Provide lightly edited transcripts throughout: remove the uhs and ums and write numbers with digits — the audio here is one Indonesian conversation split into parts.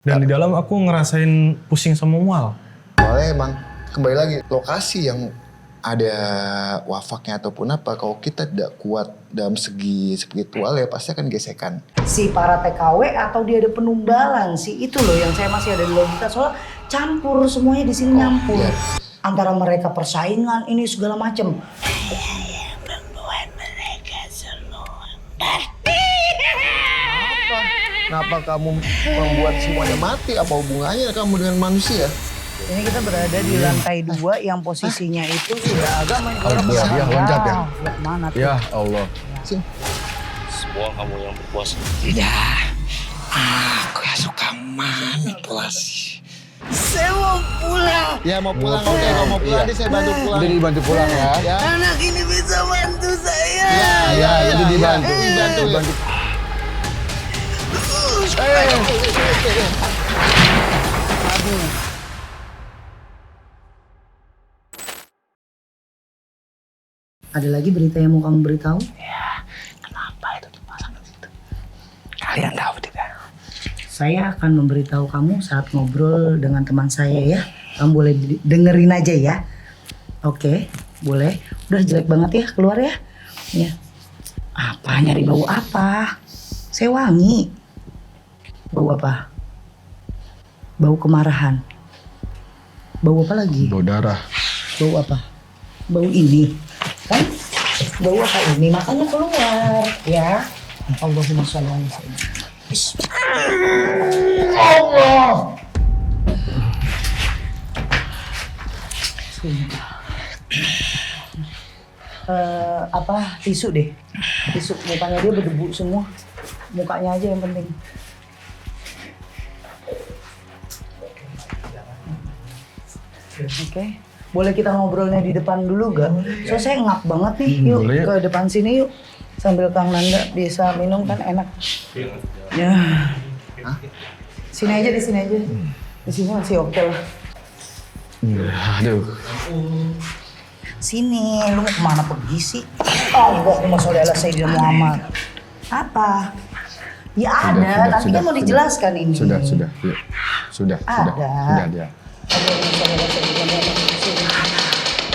Dan di dalam aku ngerasain pusing sama mual. Soalnya emang kembali lagi lokasi yang ada wafaknya ataupun apa, kalau kita tidak kuat dalam segi spiritual ya pasti akan gesekan. Si para TKW atau dia ada penumbalan sih, itu loh yang saya masih ada di logika, soalnya campur semuanya di sini nyampur. Iya. Antara mereka persaingan ini segala macem. Kenapa kamu membuat semuanya mati? Apa hubungannya kamu dengan manusia? Ini kita berada di lantai 2 yang posisinya itu sudah agak menjorok ke dia loncat ya? Mana tuh? Ya Allah. Sini. Semua kamu yang berkuasa. Tidak. Aku yang suka manipulasi. Saya mau pulang. Ya mau pulang, oke. Kalau mau pulang nanti saya bantu pulang. Udah dibantu pulang ya. Ya. Anak ini bisa bantu saya. Ya, udah dibantu. Dibantu. Dibantu. Ada lagi berita yang mau kamu beritahu? Kenapa itu dipasang di situ? Kalian tahu tidak? Saya akan memberitahu kamu saat ngobrol dengan teman saya ya. Kamu boleh dengerin aja ya. Oke, boleh. Udah jelek banget ya, keluar ya. Ya. Apa, nyari bau apa? Saya wangi. Bau apa? Bau kemarahan. Bau apa lagi? Bau darah. Bau apa? Bau ini. Kan? Bau apa ini? Makanya keluar ya. Allahumma sholli ala sayyidina. Allah. Apa tisu deh, tisu mukanya dia berdebu semua, mukanya aja yang penting. Oke, boleh kita ngobrolnya di depan dulu gak? So saya ngap banget nih, yuk boleh. ke depan sini yuk, sambil Kang Nanda bisa minum kan enak. Ya, sini aja, di sini aja, di sini masih oke lah. Aduh. Sini, lu mau kemana pergi sih? Allahumma sholli ala sayyidina Muhammad. Apa? Ya ada, nanti kan mau dijelaskan ini. Sudah. Yuk. Sudah. Sudah dia.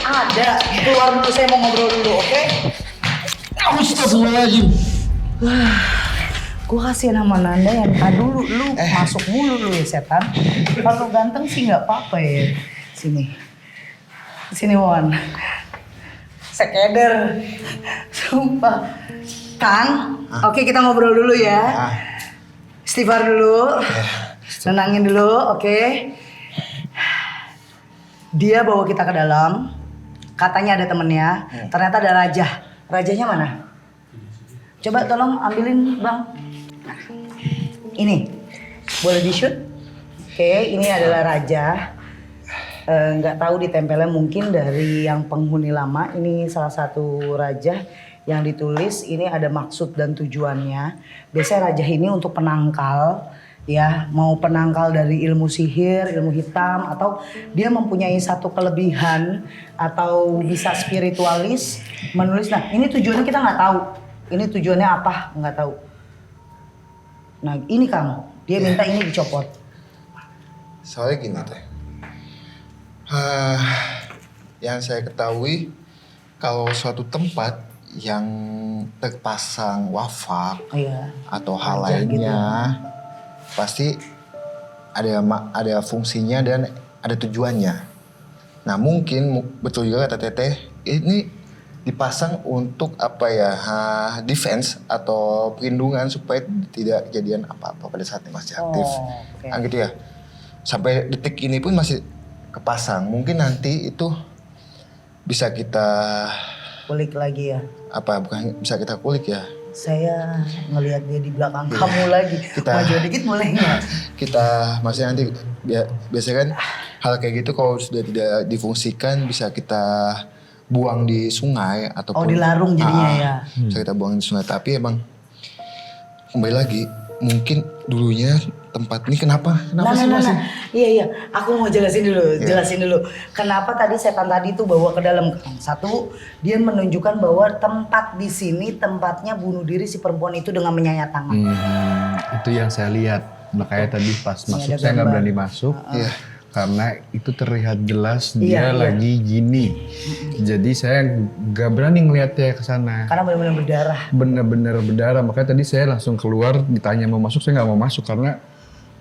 Ada, keluar dulu, saya mau ngobrol dulu, oke? Astagfirullahaladzim. Gue kasih nama Nanda yang dulu, lu masuk mulu lu ya setan. Kalau ganteng sih nggak apa-apa ya. Sini Wan. Sekeder. Sumpah. Kang, oke kita ngobrol dulu ya. Istighfar dulu. Nenangin dulu, oke. Dia bawa kita ke dalam. Katanya ada temennya. Ternyata ada raja. Rajanya mana? Coba tolong ambilin bang. Ini. Boleh di shoot? Oke, ini adalah raja. Nggak tahu ditempelnya mungkin dari yang penghuni lama. Ini salah satu raja yang ditulis ini ada maksud dan tujuannya. Biasanya raja ini untuk penangkal, ya mau penangkal dari ilmu sihir, ilmu hitam, atau dia mempunyai satu kelebihan atau bisa spiritualis menulis. Nah ini tujuannya kita nggak tahu. Ini tujuannya apa nggak tahu. Nah ini Kang, dia minta ini dicopot. Soalnya gini teh. Yang saya ketahui kalau suatu tempat yang terpasang wafak Iya. atau hal Raja lainnya pasti ada fungsinya dan ada tujuannya. Nah mungkin betul juga kata Teteh ini dipasang untuk apa ya, defense atau perlindungan supaya tidak kejadian apa-apa pada saat masih aktif. oke. Kan gitu ya. Sampai detik ini pun masih kepasang. Mungkin nanti itu bisa kita Kulik lagi ya. bukan bisa kita kulik ya. Saya ngelihat dia di belakang kamu lagi. Maju dikit boleh nggak? Kita maksudnya nanti biasanya kan hal kayak gitu kalau sudah tidak difungsikan bisa kita buang di sungai ataupun Dilarung jadinya ya. Bisa kita buang di sungai, tapi emang kembali lagi mungkin dulunya tempat ini kenapa sih masih? Iya. Aku mau jelasin dulu. Kenapa tadi setan tadi tuh bawa ke dalam? Satu, dia menunjukkan bahwa tempat di sini tempatnya bunuh diri si perempuan itu dengan menyayat tangan. Itu yang saya lihat. Makanya tadi pas Ini masuk ada saya nggak gambar. berani masuk. Iya. Karena itu terlihat jelas Iya, dia iya. lagi gini. Jadi saya nggak berani ngeliatnya ke sana. Karena benar-benar berdarah. Bener-bener berdarah. Makanya tadi saya langsung keluar ditanya mau masuk, saya nggak mau masuk karena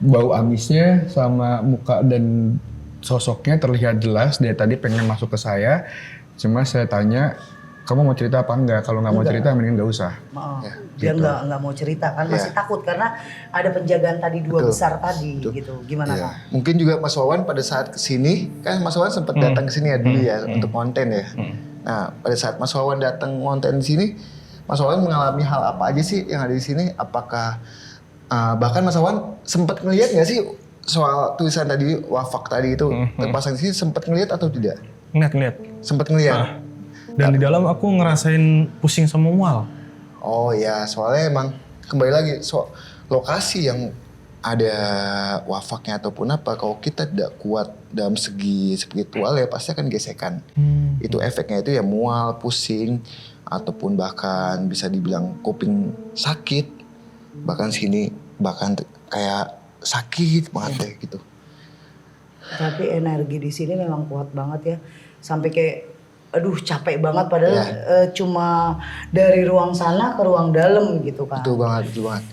bau amisnya sama muka dan sosoknya terlihat jelas. Dia tadi pengen masuk ke saya, cuma saya tanya, kamu mau cerita apa enggak? Kalau nggak mau cerita, mending nggak usah. Maaf. Ya, Dia nggak mau cerita kan, masih Ya. takut karena ada penjagaan tadi dua Betul. besar tadi gitu. Gimana Iya. Kang? Mungkin juga Mas Wawan pada saat kesini, kan Mas Wawan sempat datang ke sini ya dulu ya untuk konten ya. Nah pada saat Mas Wawan datang konten di sini, Mas Wawan mengalami hal apa aja sih yang ada di sini? Apakah bahkan Mas Wawan sempat ngelihat nggak sih soal tulisan tadi wafak tadi itu terpasang di sini, sempat ngelihat atau tidak? Ngeliat. Sempat ngelihat. Dan di dalam aku ngerasain pusing sama mual. Oh ya, soalnya emang kembali lagi lokasi yang ada wafaknya ataupun apa, kalau kita tidak kuat dalam segi spiritual ya pasti akan gesekan. Itu efeknya itu ya mual, pusing, ataupun bahkan bisa dibilang kuping sakit, bahkan sini bahkan kayak sakit banget ya gitu. Tapi energi di sini memang kuat banget ya. Sampai kayak aduh capek banget padahal cuma dari ruang sana ke ruang dalam gitu kan. Betul banget, betul banget.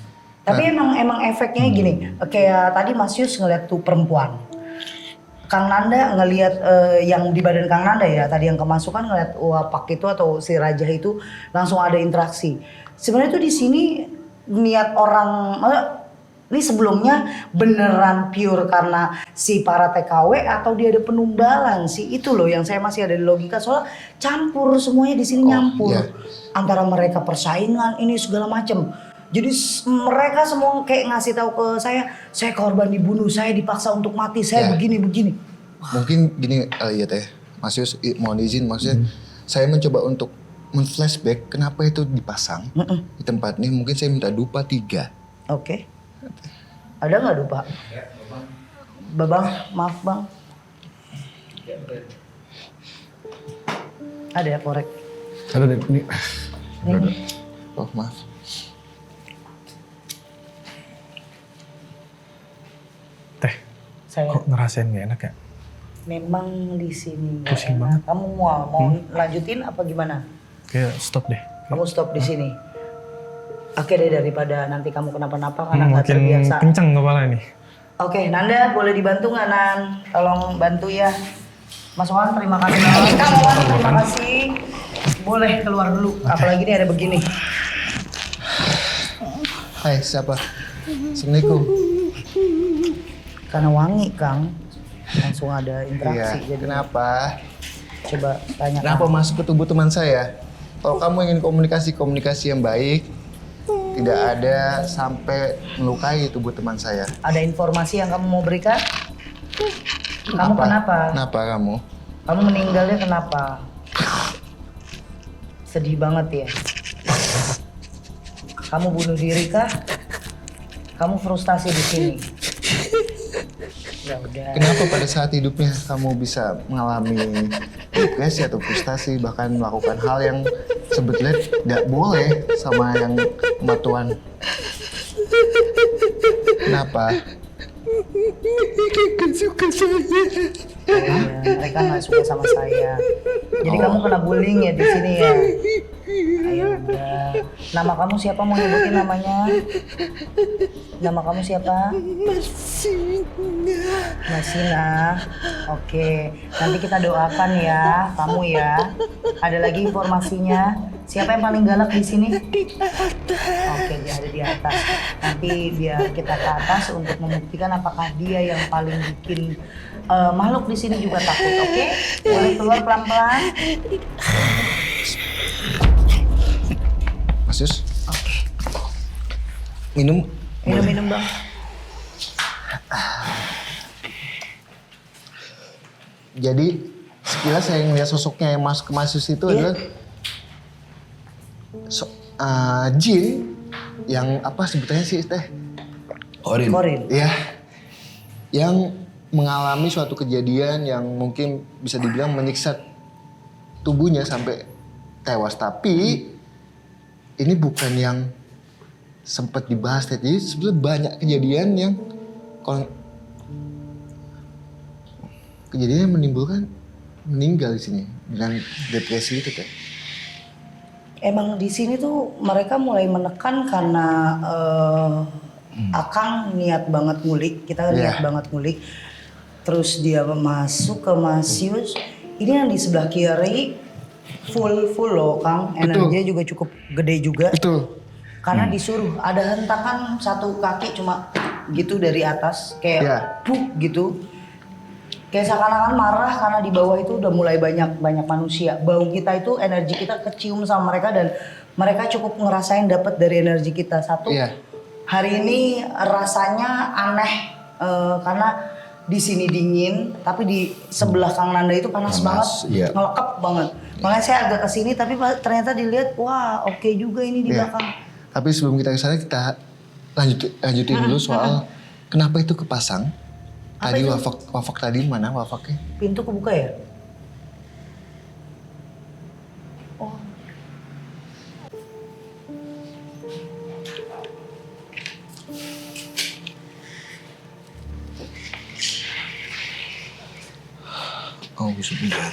Tapi emang efeknya gini, kayak tadi Mas Yus ngeliat tuh perempuan. Kang Nanda ngelihat yang di badan Kang Nanda ya, tadi yang kemasukan ngeliat wapak itu atau si raja itu langsung ada interaksi. Sebenarnya tuh di sini niat orang, ini sebelumnya beneran pure karena si para TKW atau dia ada penumbalan sih, itu loh yang saya masih ada di logika, soalnya campur semuanya di sini nyampur iya. antara mereka persaingan ini segala macem. Jadi mereka semua kayak ngasih tahu ke saya korban dibunuh, saya dipaksa untuk mati, saya begini. Mungkin gini ya Teh, Mas Yus mohon izin, maksudnya saya mencoba untuk men-flashback kenapa itu dipasang di tempat ini. Mungkin saya minta dupa 3. Oke. Ada nggak dupa? Babang, maaf bang. Ada ya korek? Ada deh, ini. Oh maaf. Teh, Saya kok ngerasain gak enak ya? memang di sini. nggak Pusing enak. Kamu mau lanjutin apa gimana? Kayak stop deh. Kamu stop di sini. Oke deh, daripada nanti kamu kenapa-napa karena nggak Makin terbiasa. kenceng kepala ini. Oke, Nanda boleh dibantu nggak Nan? Tolong bantu ya. Mas Wan, terima kasih. Kang Wan, terima kasih. Boleh keluar dulu, apalagi ini ada begini. Hai, siapa? Assalamualaikum. Karena wangi Kang, langsung ada interaksi. Iya, Jadi kenapa? coba tanya Kenapa Kang. masuk ke tubuh teman saya? Kalau kamu ingin komunikasi yang baik, tidak ada sampai melukai tubuh teman saya. Ada informasi yang kamu mau berikan? Kamu kenapa? Kenapa kamu? Kamu meninggalnya kenapa? Sedih banget ya. Kamu bunuh diri kah? Kamu frustasi di sini. Ya udah. Kenapa pada saat hidupnya kamu bisa mengalami depresi atau frustasi, bahkan melakukan hal yang sebetulnya tidak boleh sama yang sama Tuhan? Kenapa? Ya, mereka nggak suka sama saya. Jadi kamu kena bullying ya di sini ya. Ayo udah. Nama kamu siapa, mau nyebutin namanya? Nama kamu siapa? Masina. Oke, nanti kita doakan ya, kamu ya. Ada lagi informasinya? Siapa yang paling galak di sini? Oke, dia ada di atas. Nanti biar kita ke atas untuk membuktikan apakah dia yang paling bikin makhluk di sini juga takut. Oke, boleh keluar pelan-pelan. Mas Yus, Oke, minum. minum bang. Jadi sekilas saya ngeliat sosoknya yang masuk ke Mas Yus itu adalah jin yang apa sebetulnya sih Teh? Orin. Korin. Ya, yang mengalami suatu kejadian yang mungkin bisa dibilang menyiksa tubuhnya sampai tewas. Tapi ini bukan yang sempat dibahas Teh. Jadi sebenarnya banyak kejadian yang kejadian yang menimbulkan meninggal di sini dengan depresi itu Teh. Emang di sini tuh mereka mulai menekan karena Akang niat banget ngulik, kita niat banget ngulik. Terus dia masuk ke Masius. Ini yang di sebelah kiri full loh Kang. Energinya juga cukup gede juga. Betul. Karena disuruh ada hentakan satu kaki cuma gitu dari atas kayak puk gitu. Kayak seakan-akan marah karena di bawah itu udah mulai banyak manusia. Bau kita itu energi kita kecium sama mereka dan mereka cukup ngerasain dapat dari energi kita. Satu, hari ini rasanya aneh karena di sini dingin, tapi di sebelah Kang Nanda itu panas banget, ngelekep banget. Makanya saya agak kesini, tapi ternyata dilihat, wah oke juga ini di belakang. Tapi sebelum kita kesana kita lanjutin dulu soal kenapa itu kepasang. Apa tadi itu? wafak tadi mana wafaknya? Pintu kebuka ya? Oh. Bismillah.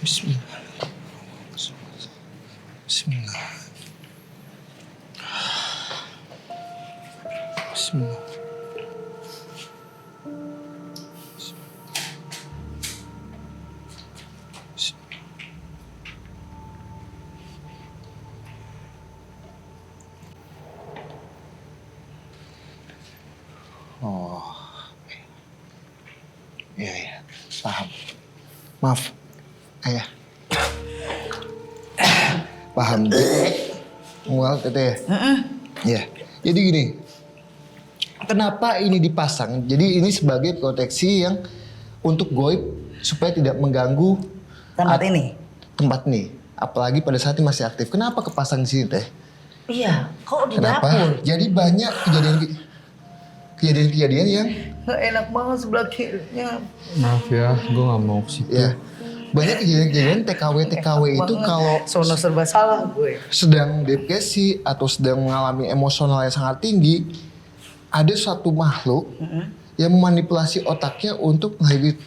Bismillah. Bismillah. Oh, iya, paham. Maaf, ayah. Paham, mual Teteh. Ya, jadi gini. Kenapa ini dipasang? Jadi ini sebagai proteksi yang untuk goib supaya tidak mengganggu Tempat ini? Tempat ini, apalagi pada saat ini masih aktif. Kenapa kepasang di sini Teh? Iya, kok di Kenapa? dapur? Jadi banyak kejadian yang Nggak enak banget sebelah kirinya. Maaf ya, gue gak mau ke situ. ya banyak kejadian TKW itu kalau Sono serba salah gue. sedang depresi atau sedang mengalami emosional yang sangat tinggi, ada suatu makhluk yang memanipulasi otaknya untuk mengakhiri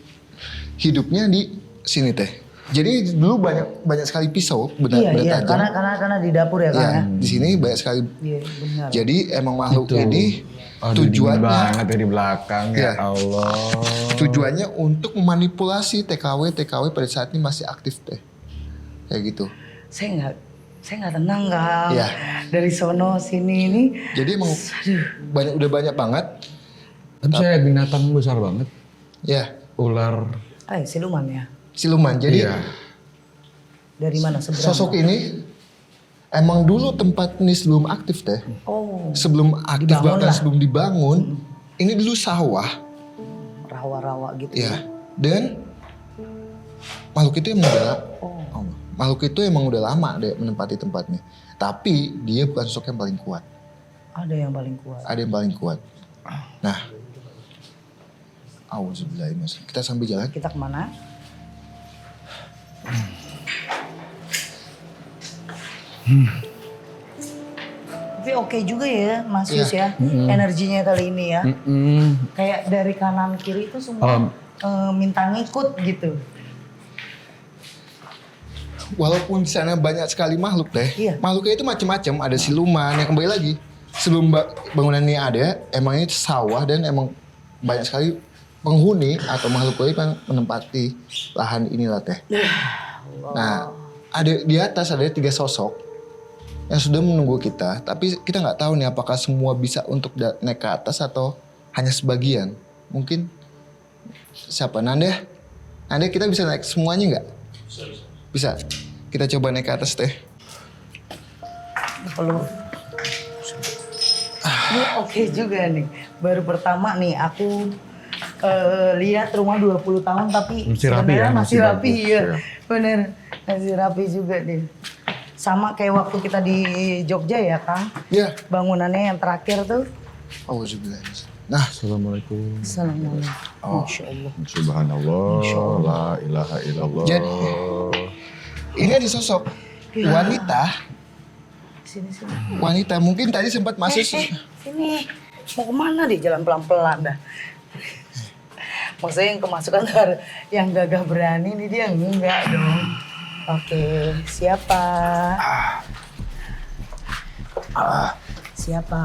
hidupnya di sini Teh. Jadi dulu banyak sekali pisau Iya, bertajam. karena di dapur ya Kang ya. Di sini banyak sekali. Iya, benar. Jadi emang makhluk Itu. ini Aduh, dingin tujuannya banget dari belakang ya Allah. tujuannya untuk memanipulasi TKW pada saat ini masih aktif Teh. Kayak gitu. Saya nggak tenang Kang. Iya. Dari sono sini ini. Jadi emang udah banyak banget. Tapi saya binatang besar banget. Ya, Ular. Siluman ya. siluman. Jadi Iya. Dari mana seberang? sosok ini emang dulu tempat ini sebelum aktif Teh. Oh, Sebelum aktif Dibangun bahkan lah. sebelum dibangun, ini dulu sawah. rawa-rawa gitu. Ya. Dan makhluk itu emang udah lama deh menempati tempatnya. Tapi dia bukan sosok yang paling kuat. Ada yang paling kuat. Ada yang paling kuat. Nah, auzubillahiminasyaitonir rajim. Kita sambil jalan. Kita kemana? Tapi oke juga ya Mas Yus ya. Energinya kali ini ya. Kayak dari kanan kiri itu semua minta ngikut gitu. Walaupun di sana banyak sekali makhluk Teh. Iya. Makhluknya itu macam-macam. Ada siluman yang kembali lagi. Sebelum bangunan ini ada, emang ini sawah dan emang banyak sekali penghuni atau makhluk gaib yang menempati lahan inilah Teh. Nah, ada di atas ada 3 sosok yang sudah menunggu kita. Tapi kita nggak tahu nih apakah semua bisa untuk naik ke atas atau hanya sebagian. Mungkin siapa? Nanda kita bisa naik semuanya nggak? Bisa. Kita coba naik ke atas Teh. Kalau ini oke juga nih. Baru pertama nih aku lihat rumah 20 tahun tapi Masih rapi ya, sebenarnya masih masih rapi bagus, ya. ya. Bener, masih rapi juga deh. Sama kayak waktu kita di Jogja ya Kang. Ya. Bangunannya yang terakhir tuh. Auzubillah. Nah, Assalamualaikum. Assalamualaikum. Masya Allah. Subhanallah, la ilaha illallah. Jadi, ini ada sosok wanita Sini. Wanita mungkin tadi sempat masuk. Sini. Mau kemana deh jalan pelan-pelan dah. Maksudnya yang kemasukan yang gagah berani nih dia enggak dong. Oke, siapa? Siapa?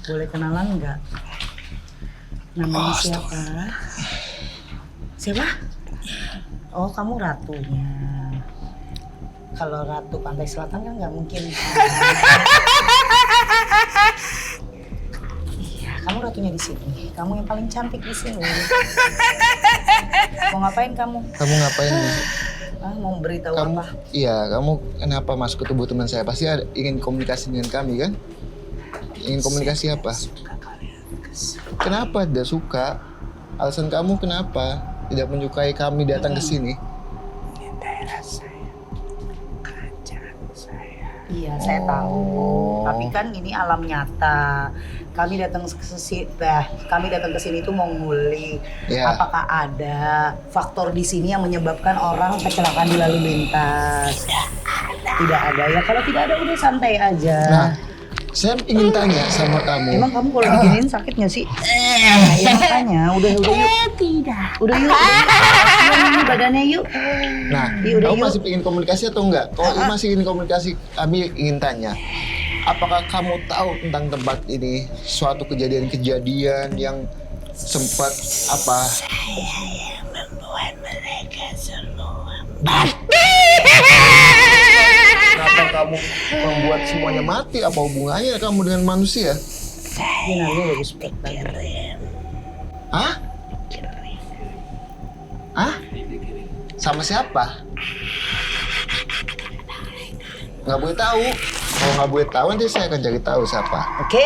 Boleh kenalan enggak? Namanya siapa? Siapa? Oh, kamu ratunya. Kalau ratu pantai selatan kan nggak mungkin. Iya, kamu ratunya di sini. Kamu yang paling cantik di sini. Mau ngapain kamu? Kamu ngapain? Mau beritahu Kamu, apa? iya, kamu kenapa masuk ke tubuh teman saya? Pasti ingin komunikasi dengan kami kan? Ingin komunikasi apa? Kenapa tidak suka? Alasan kamu kenapa tidak menyukai kami datang ke sini? Iya, saya tahu. Tapi kan ini alam nyata. Kami datang ke sini tuh mau ngulik. Ya. Apakah ada faktor di sini yang menyebabkan orang kecelakaan di lalu lintas? Tidak ada ya. Kalau tidak ada udah santai aja. Nah, saya ingin tanya sama kamu. Emang kamu kalau diginiin sakit nggak sih? Ya makanya, udah yuk. Tidak. Udah yuk. Ini badannya yuk. Nah, Iya, udah kamu yuk. masih ingin komunikasi atau enggak? Kalau masih ingin komunikasi, kami ingin tanya. Apakah kamu tahu tentang tempat ini? Suatu kejadian-kejadian yang sempat apa? Kenapa kamu membuat semuanya mati? Apa hubungannya kamu dengan manusia? Ini nanti bagus banget. Hah? Hah? Sama siapa? Nggak boleh tahu. Kalau nggak boleh tahu nanti saya akan cari tahu siapa. Oke?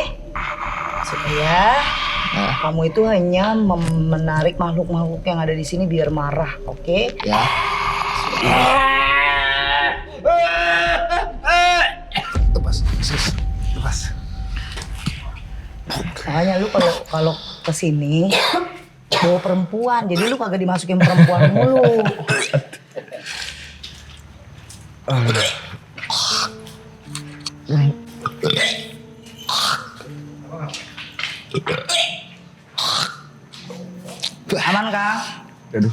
Supaya Nah, kamu itu hanya menarik makhluk-makhluk yang ada di sini biar marah, oke? ya. Lepas, sis. Lepas. Makanya lu kalau kesini bawa perempuan, jadi lu kagak dimasukin perempuan mulu. Aman Kang? Aduh.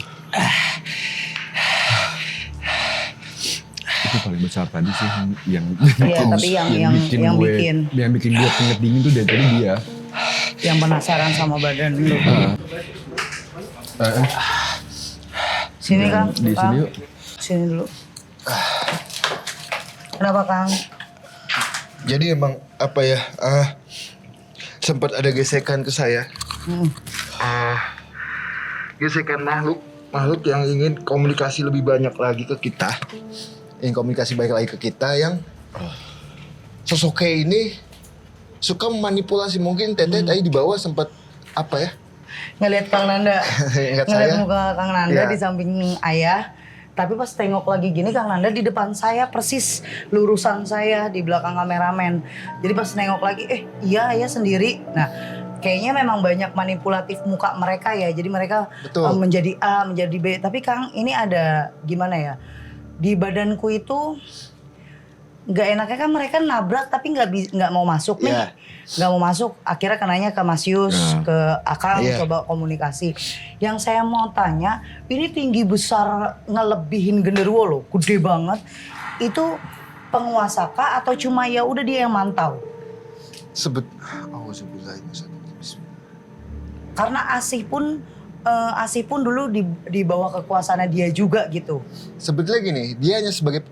Itu paling besar tadi sih yang Iya, tapi yang bikin gue keringet dingin tuh dari tadi dia. yang penasaran sama badan lu. Sini Kang. Di Kang. sini yuk. Sini dulu. Kenapa Kang? Jadi emang apa ya? Sempat ada gesekan ke saya. Gesekan makhluk yang ingin komunikasi lebih banyak lagi ke kita. Ingin komunikasi baik lagi ke kita yang sosoknya ini suka memanipulasi. Mungkin Teteh tadi di bawah sempat apa ya? Ngelihat Kang Nanda. Ingat Ngelihat saya. muka Kang Nanda Iya. di samping ayah. Tapi pas tengok lagi gini Kang Nanda di depan saya persis lurusan saya di belakang kameramen. Jadi pas nengok lagi, iya ayah sendiri. Nah kayaknya memang banyak manipulatif muka mereka ya. Jadi mereka Betul. menjadi A, menjadi B. Tapi Kang ini ada gimana ya? Di badanku itu nggak enaknya kan mereka nabrak tapi nggak mau masuk nih. Iya. Nggak mau masuk. Akhirnya kenanya ke Mas Yus, ke Akang, Iya. coba komunikasi. Yang saya mau tanya, ini tinggi besar ngelebihin genderuwo loh, gede banget. Itu penguasa kah atau cuma ya udah dia yang mantau? Karena Asih pun dulu di bawah kekuasaannya dia juga gitu. Sebetulnya gini, dia hanya sebagai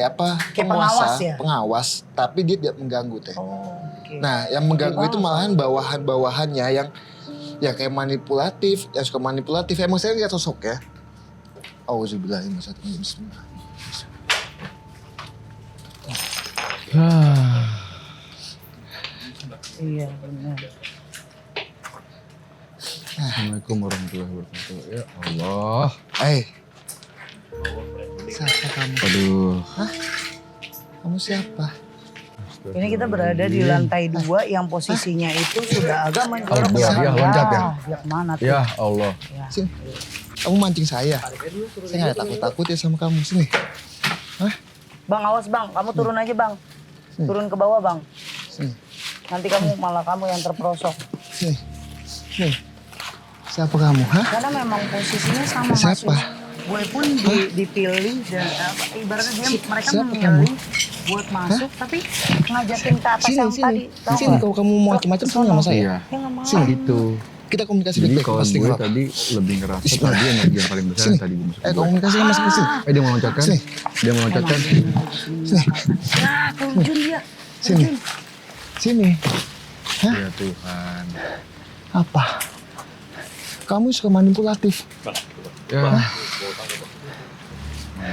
apa? Kayak pengawas ya? Pengawas, tapi dia tidak mengganggu Teh. Oh, oke. Nah, yang mengganggu itu malahan bawahan-bawahannya yang ya kayak manipulatif, yang suka manipulatif. Emang saya lihat sosok ya. Auzubillahi minasyaitonir Iya benar. Assalamualaikum warahmatullahi wabarakatuh. Ya Allah. Siapa kamu? Aduh. Kamu siapa? Ini kita berada di lantai 2 yang posisinya itu sudah agak menjorok ke Allah, ya, belakang. loncat ya? Ya kemana tuh? Ya Allah. Sini. Kamu mancing saya. Saya nggak ada takut-takut ya sama kamu. Sini. Hah? Bang, awas bang, kamu turun aja bang. Turun ke bawah bang. Sini. Nanti malah kamu yang terperosok. Sini. Sini. Siapa kamu, hah? Karena memang posisinya sama Mas Siapa? Yus. Gue pun dipilih dan ibaratnya mereka Siapa memilih buat masuk tapi ngajakin ke atas yang tadi. Tahu Sini nggak? kalau kamu mau macam-macam sini sama saya. Iya. Ya nggak mau. Sini. Gitu. Kita komunikasi Jadi baik-baik kalau pasti gue nggak apa-apa. tadi lebih ngerasa Bismillah. tadi energi yang paling besar Sini. tadi gue masuk. Komunikasi masuk ke sini. Dia mau loncatkan. Sini. Dia mau loncatkan. Sini. Ya, terjun dia. Sini. Sini. Hah? Ya Tuhan. Apa? Kamu suka manipulatif. Ya. Nah,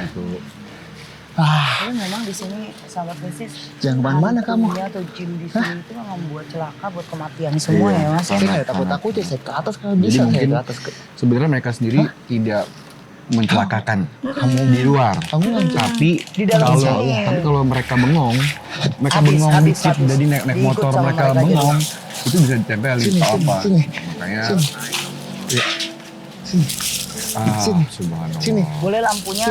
itu. Tapi memang di sini sahabat bisnis. Jangan kemana-mana kamu. Atau jin di sini itu membuat celaka buat kematian semua ya mas. Saya nggak takut-takut ya, saya ke atas kalau Jadi bisa saya mungkin ke atas. sebenarnya mereka sendiri tidak mencelakakan kamu di luar. Kamu lanjut. Tapi Di dalam kalau sini. tapi kalau mereka bengong, mereka Habis, bengong habis, dikit, habis. jadi naik Diikut motor sama mereka mereka bengong, itu bisa ditempelin Sini, atau sini, apa. sini. Makanya Sini. Sini. Sini. subhanallah. Sini. Boleh lampunya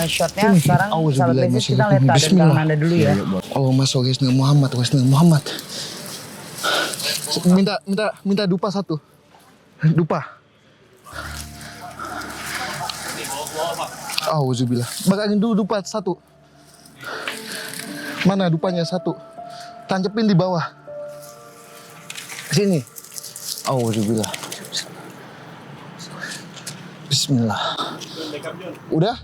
shotnya Sini. sekarang sahabat bisnis kita lihat keadaan Bismillah. tangan anda dulu ya. Allahumma sholli ala Muhammad wa sallim Muhammad. Minta dupa satu. Dupa. Auzubillah. Bakarin dulu dupa satu. Mana dupanya satu? Tancepin di bawah. Sini. Auzubillah. Bismillah. Udah?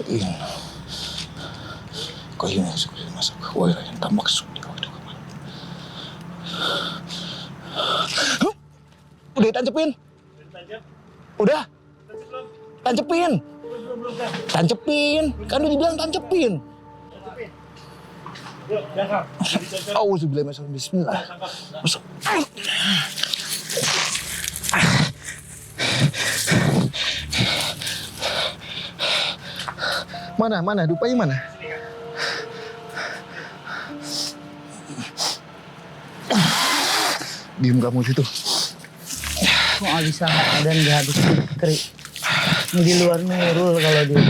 Iya. Kau ini masuk. Wah, yang tak maksud dia itu kemana? Udah tancepin? Udah? Tancepin? Tancepin? Kan udah dibilang tancepin. Auzubillah masuk. Bismillah. Masuk. Mana? Dupanya mana? Diem kamu situ. Kok nggak bisa dan nggak habis krik. Di luar nurul kalau dia.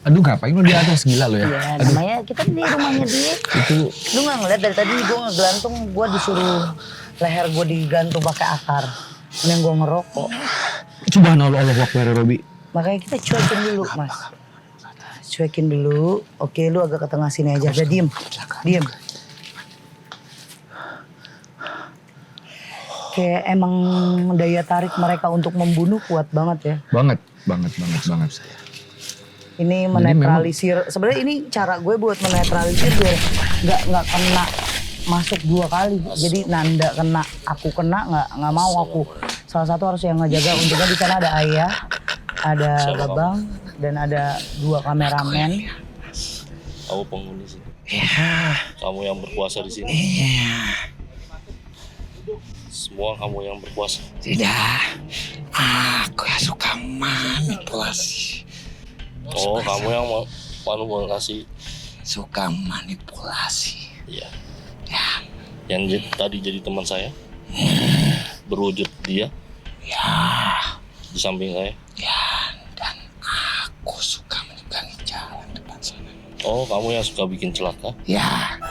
Aduh ngapain lo di atas gila lo ya? Ya namanya kita di rumahnya dia. Itu Lu nggak ngeliat dari tadi gue ngegelantung, gue disuruh leher gue digantung pakai akar. Yang gue ngerokok. subhanallah Allah Akbar ya Robi. Makanya kita cuekin dulu mas. Cuekin dulu. Oke lu agak ke tengah sini aja. Udah diem. Diem. Kayak emang daya tarik mereka untuk membunuh kuat banget ya. Banget. Ini menetralisir. Sebenarnya ini cara gue buat menetralisir biar nggak kena masuk 2 kali. Jadi Nanda kena, aku kena nggak mau aku. Salah satu harus yang ngejaga. Untungnya di sana ada ayah, ada babang, dan ada 2 kameramen. Kamu penghuni sini. Iya. Kamu yang berkuasa di sini. Semua kamu yang berkuasa. Tidak. Aku yang suka manipulasi. Oh, kamu yang mau kasih. Suka manipulasi. Iya. Ya. Yang tadi jadi teman saya. Berwujud dia Ya. di samping saya. Ya. Dan aku suka menyeberangi jalan depan sana. Oh, kamu yang suka bikin celaka. Ya.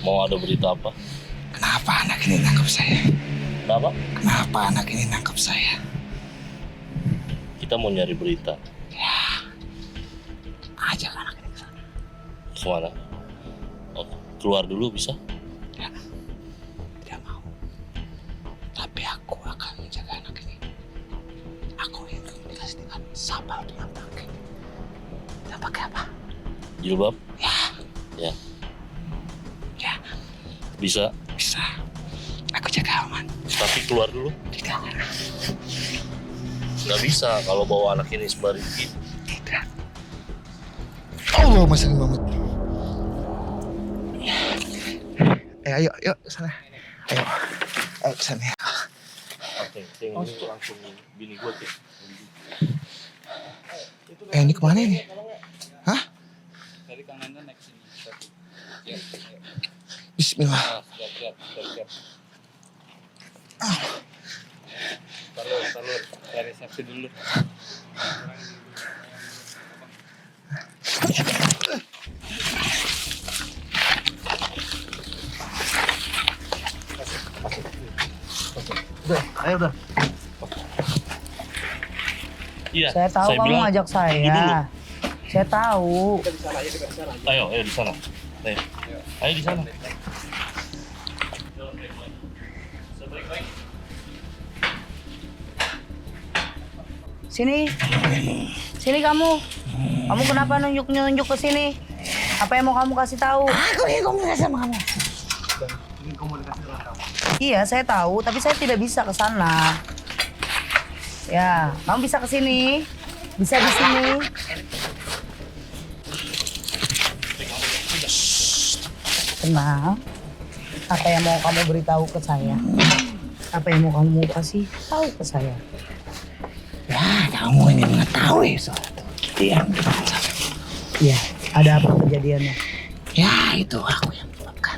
Mau ada berita apa? Kenapa anak ini nangkep saya? Kenapa? Kenapa anak ini nangkep saya? Kita mau nyari berita. Ajak anak ini ke sana. Kemana? Oh, keluar dulu bisa? Tidak mau. Tapi aku akan menjaga anak ini. Aku ingin komunikasi dengan siapa yang pakai. Yang pakai apa? Jilbab? Ya. Ya. Ya. Bisa. Bisa. Aku jaga aman. Tapi keluar dulu. Tidak. Nggak bisa kalau bawa anak ini sembari gitu. Tidak. Allah masih Muhammad. Ayo sana. Ayo ke sana. Oke, ini langsung bini gue tuh. Ini kemana ini? Hah? Bismillah. Salur, cari resepsi dulu. Udah, ayo udah. Iya, Saya tahu kamu bilang, ngajak tunggu dulu. saya. Saya tahu. Ayo di sana. Ayo di sana. Sini. Sini kamu. Kamu kenapa nunjuk-nunjuk ke sini? Apa yang mau kamu kasih tahu? Aku ingin komunikasi sama kamu. Iya, saya tahu, tapi saya tidak bisa ke sana. Ya, kamu bisa ke sini. Bisa di sini. Tenang. Apa yang mau kamu beritahu ke saya? Apa yang mau kamu kasih tahu ke saya? Ya, kamu ingin mengetahui suatu yang Iya, ada apa kejadiannya? ya itu aku yang buatkan.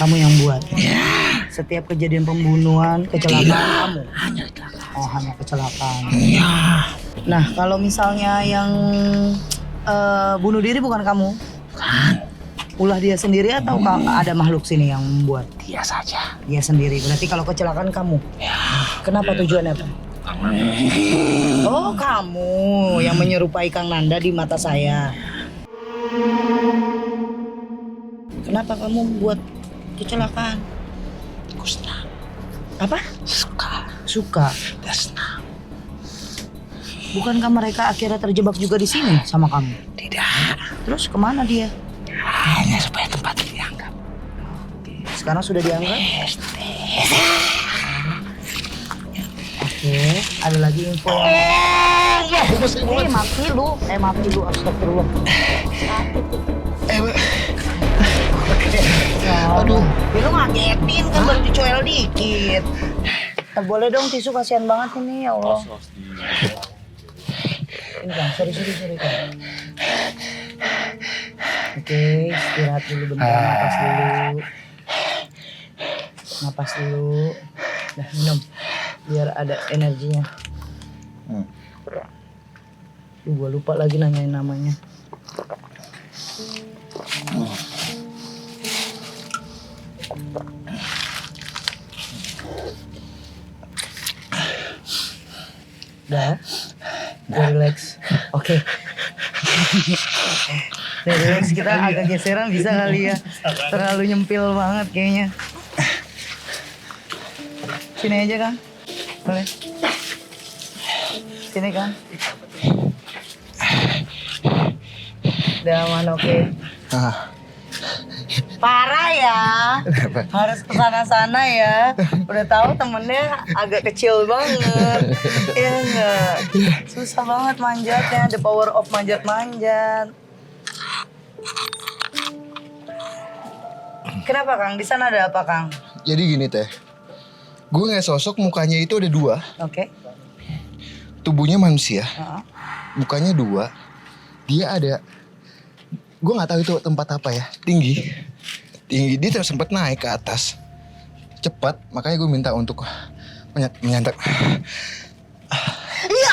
Kamu yang buat. Ya, Setiap kejadian pembunuhan, kecelakaan kamu. hanya kecelakaan. Oh, hanya kecelakaan. Ya, Nah, kalau misalnya yang bunuh diri bukan kamu? kan Ulah dia sendiri atau ada makhluk sini yang membuat? dia saja. Dia sendiri. Berarti kalau kecelakaan kamu. Ya, Kenapa tujuannya apa? Oh, kamu yang menyerupai Kang Nanda di mata saya. Kenapa kamu buat kecelakaan? aku senang, Apa? Suka. dan senang. Bukankah mereka akhirnya terjebak juga di sini sama kamu? Tidak, Terus kemana dia? hanya supaya tempat dianggap. Sekarang sudah dianggap? Oke, ada lagi info yang... mati lu. Mati lu, astagfirullah. Aduh. Ya lu ngagetin kan baru dicoel dikit. Boleh dong tisu, kasihan banget ini, ya Allah. Ini Kang, sorry Kang. Oke, istirahat dulu bentar, napas dulu. Nah, minum biar ada energinya. Gua lupa lagi nanyain namanya. Udah, relax. Oke. Relax, kita agak geseran bisa kali ya. Terlalu nyempil banget kayaknya. Sini aja Kang. Boleh. Sini Kang. Udah aman, oke. Parah ya. Harus kesana-sana ya. Udah tahu temennya agak kecil banget. Iya enggak? Susah banget manjatnya. The power of manjat-manjat. Kenapa Kang? Di sana ada apa Kang? Jadi gini teh, gue ngeliat sosok mukanya itu ada dua, Oke. tubuhnya manusia, Heeh. mukanya dua, dia ada, gue nggak tahu itu tempat apa ya, tinggi, dia terus sempat naik ke atas, cepat, makanya gue minta untuk menyantap. Iya.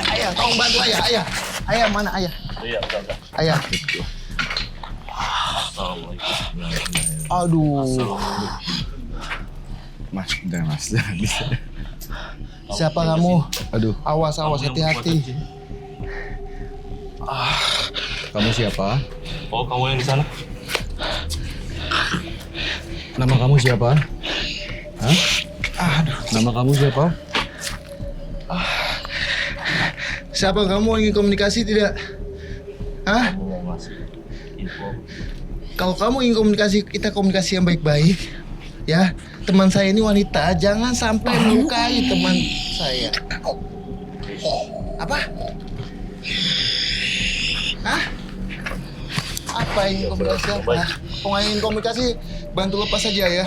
Ayah, tolong bantu ayah. Ayah mana ayah? Iya, udah. Ayah. Assalamualaikum. Aduh. Mas, udah mas, jangan bisa. Siapa kamu? Aduh, Awas, hati-hati. kamu siapa? Oh, kamu yang di sana? Nama kamu siapa? Hah? Aduh. Nama kamu siapa? Siapa kamu ingin komunikasi tidak? Hah? Kamu mau ngasih info? Kalau kamu ingin komunikasi, kita komunikasi yang baik-baik. Ya, teman saya ini wanita, jangan sampai melukai teman saya. Apa? Hah? Apa ingin komunikasi apa? Kalau ingin komunikasi, bantu lepas saja ya.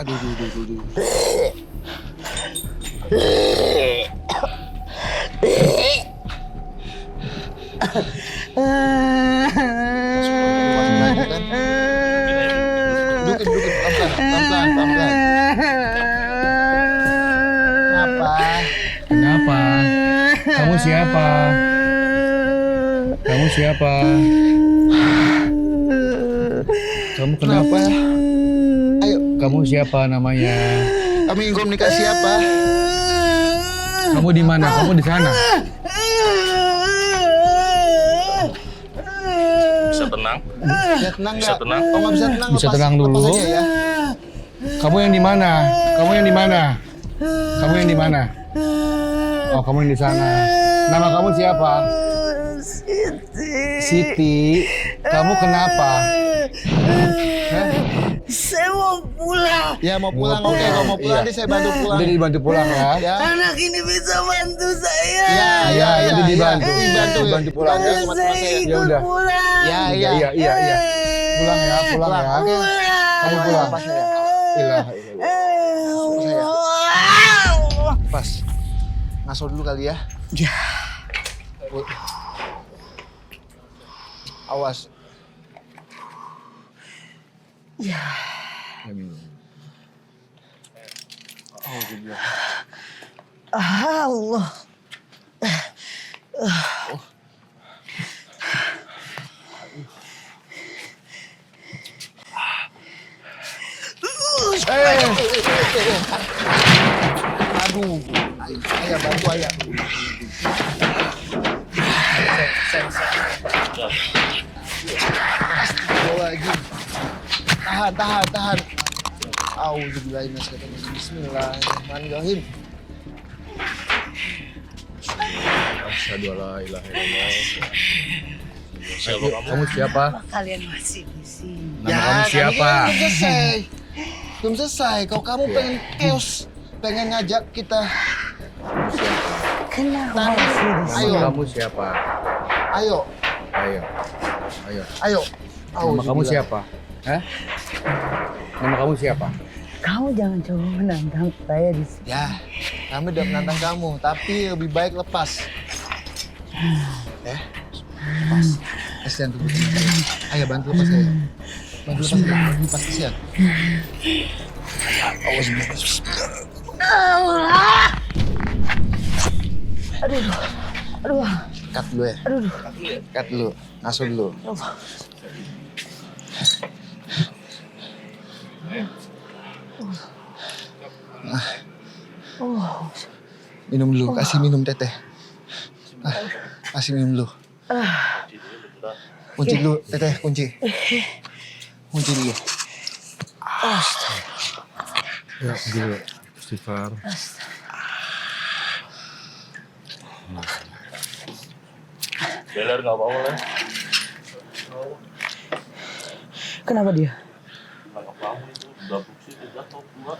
Aduh. Masuk lagi kan? Dudukin, pelan-pelan. Kenapa? Kamu siapa? Kamu siapa? Kamu kenapa? Ayo, Kamu siapa namanya? kami ingin komunikasi apa? Kamu di mana? Kamu di sana. Bisa tenang. Bisa tenang Bisa nggak? tenang. Oh nggak bisa tenang, Bisa lepas- tenang dulu. lepas aja ya. Kamu yang di mana? Kamu yang di mana? Kamu yang di mana? Oh, kamu yang di sana. Nama kamu siapa? Siti. Kamu kenapa? Hah? Saya mau pulang. Ya mau pulang, oke. Kalau mau pulang, Iya. nanti saya bantu pulang. Udah dibantu pulang ya. Ya. Anak ini bisa bantu saya. Iya, nanti dibantu. Dibantu pulang ya. sama teman saya. Ya udah. Pulang. Iya. Pulang ya, pulang ya. Oke. Kamu pulang. Pas ya. Ilah. Pas. Ngaso dulu kali ya. Ya. Awas. Allah. Aduh. Ayah bantu ayah. Bawa lagi. Tahan. Auzubillahiminasyaitonirrajim. Bismillahirrahmanirrahim. Asyhadu alla ilaha illallah. Siapa kamu? Kamu siapa? Kalian masih di sini. Nama kamu siapa? Kami kan belum selesai. Kalau kamu pengen chaos, pengen ngajak kita. Kenapa Nanti, masih di sini? ayo, Kamu siapa? ayo. Nama kamu siapa? Hah? Nama kamu siapa? Kamu jangan coba menantang saya di sini. Ya, kami udah menantang kamu, tapi lebih baik lepas. Ya, lepas. Kasihan tuh. Ayo bantu lepas saya. Bantu lepas kasihan. Awas. Aduh. Cut dulu ya. Cut dulu. Ngasuh dulu. Minum dulu, kasih minum teteh. Kasih minum dulu. Kunci dulu, teteh, kunci. Kunci dulu. Ya, dulu. Istighfar. Beler nggak apa-apa lah. Kenapa dia? Nangkap kamu itu udah buksi jatuh keluar.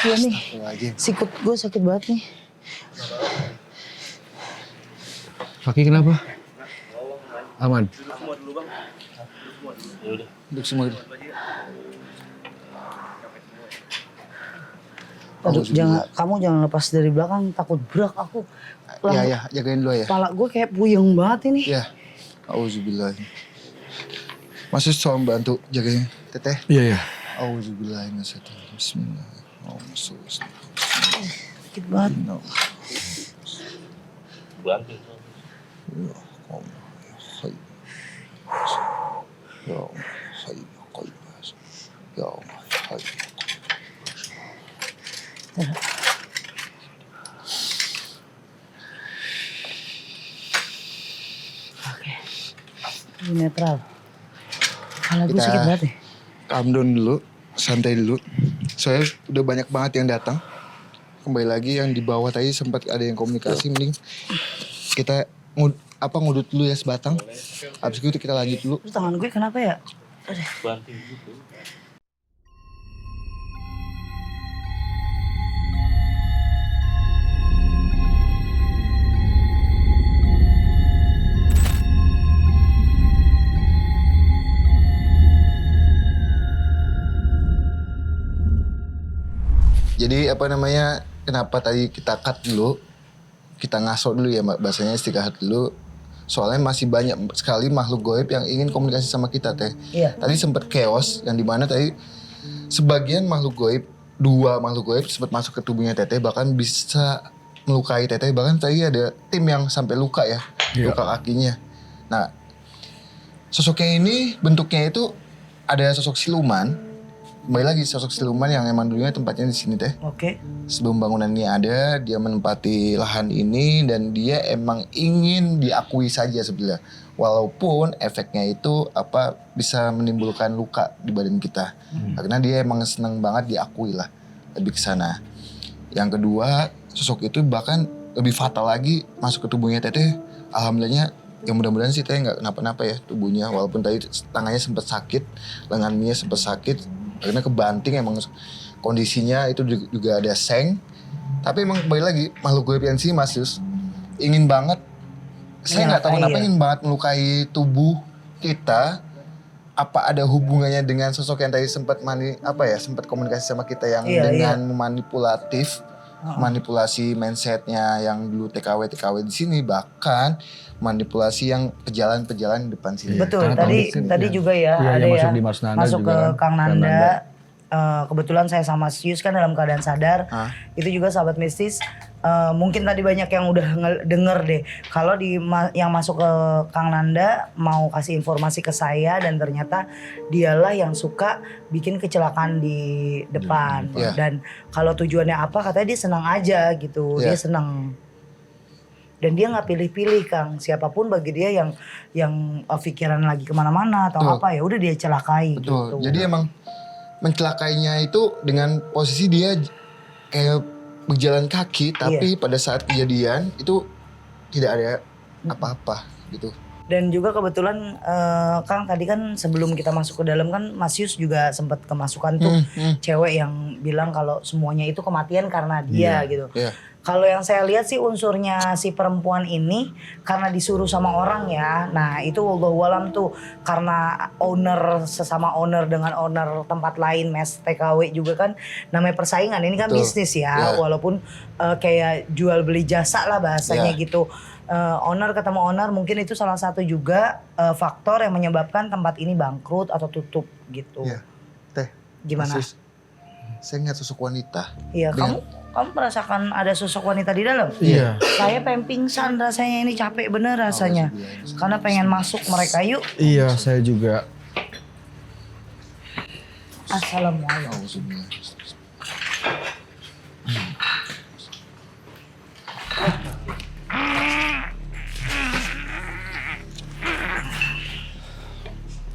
Iya nih, Lagi. sikut gue sakit banget nih. Kaki kenapa? Aman. Ya udah. Duduk semua dulu. Aduh, kamu jangan lepas dari belakang, takut berak aku. Ya, jagain dulu ya. Kepala gue kayak puyeng banget ini. Ya. Auzubillah. Masih tolong bantu jagain teteh. Iya. Auzubillah minasyaitonir Bismillah. Allahumma sholli ala Sakit banget. sayyidina Bantu. Ya Allah, ya Hayy. Ya Allah, Hayy, ya Qayyum. Ya Allah, ya Hayy. Oke. Ini netral. Kepala gue Kita- sakit banget ya. Calm down dulu, santai dulu. Soalnya udah banyak banget yang datang. Kembali lagi yang di bawah tadi sempat ada yang komunikasi, mending kita ngudut dulu ya sebatang. Habis itu kita lanjut dulu. Terus tangan gue kenapa ya? Banting gitu. Jadi apa namanya, kenapa tadi kita cut dulu, kita ngaso dulu ya bahasanya, istirahat dulu. Soalnya masih banyak sekali makhluk gaib yang ingin komunikasi sama kita teh. Iya. Tadi sempat chaos yang dimana tadi sebagian makhluk gaib, 2 makhluk gaib sempat masuk ke tubuhnya Teteh, bahkan bisa melukai Teteh. Bahkan tadi ada tim yang sampai luka ya, luka kakinya. Nah, sosoknya ini bentuknya itu ada sosok siluman. Kembali lagi sosok siluman yang emang dulunya tempatnya di sini Teh. Oke. Sebelum bangunan ini ada, dia menempati lahan ini dan dia emang ingin diakui saja sebenarnya. Walaupun efeknya itu bisa menimbulkan luka di badan kita. Karena dia emang senang banget diakui lah, lebih ke sana. Yang kedua, sosok itu bahkan lebih fatal lagi masuk ke tubuhnya Teteh. Alhamdulillahnya, ya mudah-mudahan sih Teteh nggak kenapa-napa ya tubuhnya. Walaupun tadi tangannya sempat sakit, lengannya sempat sakit. Karena kebanting emang kondisinya itu juga ada seng. Tapi emang kembali lagi makhluk gaib yang sih Mas Yus ingin banget, saya nggak tahu kenapa ingin banget melukai tubuh kita. Apa ada hubungannya dengan sosok yang tadi sempat sempat komunikasi sama kita yang dengan memanipulatif, manipulasi mindsetnya yang dulu TKW di sini, bahkan manipulasi yang pejalan-pejalan di depan sini. Betul, tadi juga ya ada yang ya masuk di Mas Nanda masuk juga ke kan, Kang Nanda. Kebetulan saya sama Sius kan dalam keadaan sadar. Itu juga sahabat mistis. Mungkin tadi banyak yang udah denger deh. Kalau yang masuk ke Kang Nanda mau kasih informasi ke saya dan ternyata dialah yang suka bikin kecelakaan di depan. Dan kalau tujuannya apa katanya dia senang aja gitu. Dia senang. Dan dia nggak pilih-pilih Kang, siapapun bagi dia yang pikiran lagi kemana-mana atau apa ya udah dia celakai. Betul. Gitu. Jadi emang mencelakainya itu dengan posisi dia kayak berjalan kaki, tapi pada saat kejadian itu tidak ada apa-apa gitu. Dan juga kebetulan Kang tadi kan sebelum kita masuk ke dalam kan Mas Yus juga sempat kemasukan tuh cewek yang bilang kalau semuanya itu kematian karena dia gitu. Kalau yang saya lihat sih unsurnya si perempuan ini karena disuruh sama orang ya. Nah itu wallahualam tuh karena sesama owner dengan owner tempat lain mes TKW juga kan namanya persaingan. Ini kan bisnis ya. Walaupun kayak jual beli jasa lah bahasanya gitu. Owner ketemu owner mungkin itu salah satu juga faktor yang menyebabkan tempat ini bangkrut atau tutup gitu. Iya. Teh. Gimana? Saya ngeliat sosok wanita. Iya, kamu merasakan ada sosok wanita di dalam? Iya. Saya pengen pingsan rasanya, ini capek bener rasanya. Karena pengen masuk mereka, yuk. Iya, saya juga. Assalamualaikum.